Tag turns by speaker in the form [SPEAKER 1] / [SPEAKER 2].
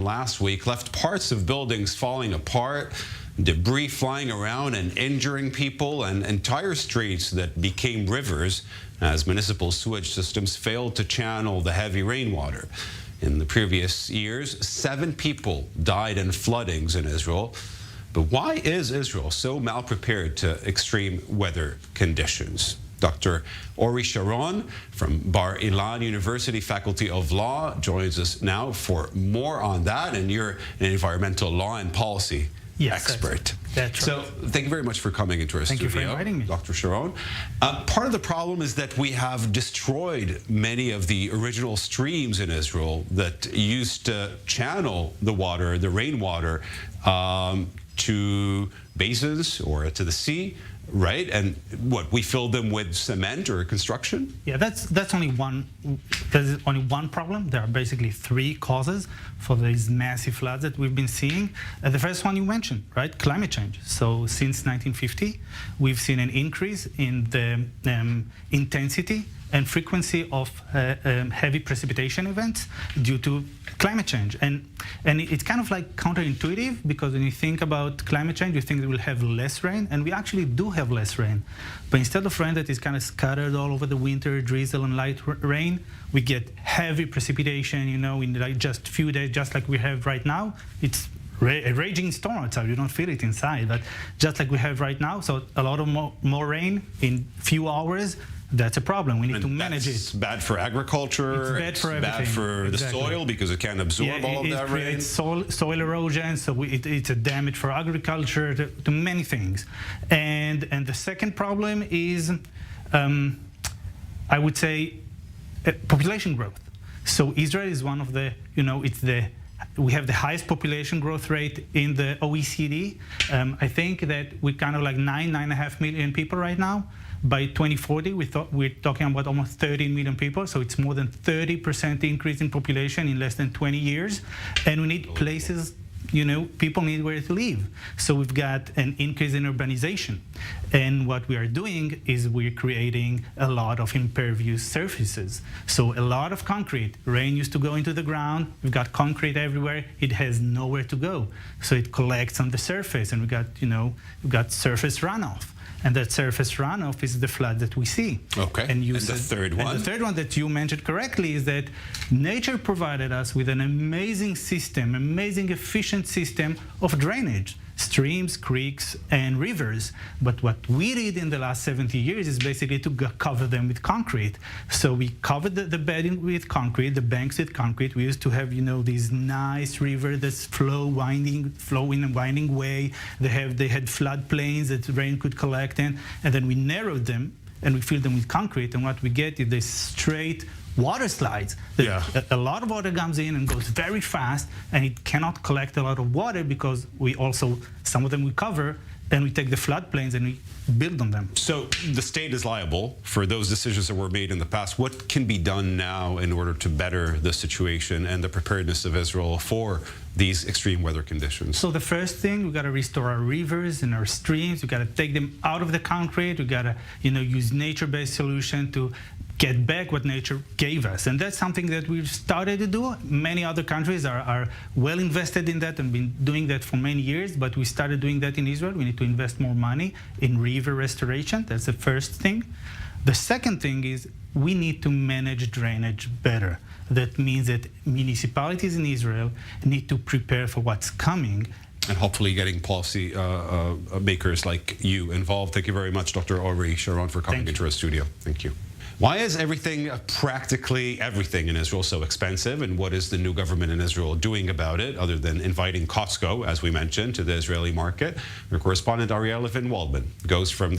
[SPEAKER 1] last week left parts of buildings falling apart, debris flying around and injuring people, and entire streets that became rivers as municipal sewage systems failed to channel the heavy rainwater. In the previous years, 7 people died in floodings in Israel. But why is Israel so malprepared to extreme weather conditions? Dr. Ori Sharon from Bar Ilan University Faculty of Law joins us now for more on that. And you're an environmental law and policy expert.
[SPEAKER 2] That's right.
[SPEAKER 1] So thank you very much for coming into our studio.
[SPEAKER 2] Thank you for inviting me.
[SPEAKER 1] Dr. Sharon. Part of the problem is that we have destroyed many of the original streams in Israel that used to channel the water, the rainwater, to basins or to the sea, right? And what, we filled them with cement or construction?
[SPEAKER 2] Yeah, that's only one. There's only one problem. There are basically 3 causes for these massive floods that we've been seeing. The first one you mentioned, right? Climate change. So since 1950, we've seen an increase in the intensity and frequency of heavy precipitation events due to climate change. And it's kind of like counterintuitive, because when you think about climate change, you think that we'll have less rain, and we actually do have less rain. But instead of rain that is kind of scattered all over the winter, drizzle and light rain, we get heavy precipitation, you know, in like just a few days, just like we have right now. It's a raging storm outside. You don't feel it inside, but just like we have right now. So a lot of more rain in few hours. That's a problem. We need to manage it.
[SPEAKER 1] It's bad for agriculture.
[SPEAKER 2] It's bad for everything.
[SPEAKER 1] Bad for the soil because it can't absorb all of that rain.
[SPEAKER 2] It creates soil erosion, so it's a damage for agriculture, to many things. And the second problem is, I would say, population growth. So Israel is one of the, we have the highest population growth rate in the OECD. I think that we're kind of like 9.5 million people right now. By 2040, we're talking about almost 13 million people, so it's more than 30% increase in population in less than 20 years. And we need places, people need where to live. So we've got an increase in urbanization. And what we are doing is we're creating a lot of impervious surfaces. So a lot of concrete. Rain used to go into the ground. We've got concrete everywhere. It has nowhere to go. So it collects on the surface, and we've got surface runoff. And that surface runoff is the flood that we see.
[SPEAKER 1] Okay, and the third one?
[SPEAKER 2] And the third one that you mentioned correctly is that nature provided us with an amazing system, amazing efficient system of drainage, streams, creeks, and rivers. But what we did in the last 70 years is basically to cover them with concrete. So we covered the bedding with concrete, the banks with concrete. We used to have, these nice rivers that flow in a winding way. They had floodplains that rain could collect in, and then we narrowed them and we filled them with concrete. And what we get is this straight water slides. A lot of water comes in and goes very fast, and it cannot collect a lot of water because some of them we cover, and we take the floodplains and we build on them.
[SPEAKER 1] So the state is liable for those decisions that were made in the past. What can be done now in order to better the situation and the preparedness of Israel for these extreme weather conditions?
[SPEAKER 2] So the first thing, we've got to restore our rivers and our streams. We've got to take them out of the concrete. We've got to, use nature-based solution to get back what nature gave us. And that's something that we've started to do. Many other countries are well invested in that and been doing that for many years, but we started doing that in Israel. We need to invest more money in river restoration. That's the first thing. The second thing is we need to manage drainage better. That means that municipalities in Israel need to prepare for what's coming.
[SPEAKER 1] And hopefully getting policy makers like you involved. Thank you very much, Dr. Ori Sharon, for coming into our studio. Thank you. Why is practically everything in Israel so expensive, and what is the new government in Israel doing about it, other than inviting Costco, as we mentioned, to the Israeli market? Our correspondent Ariel Levin-Waldman goes from the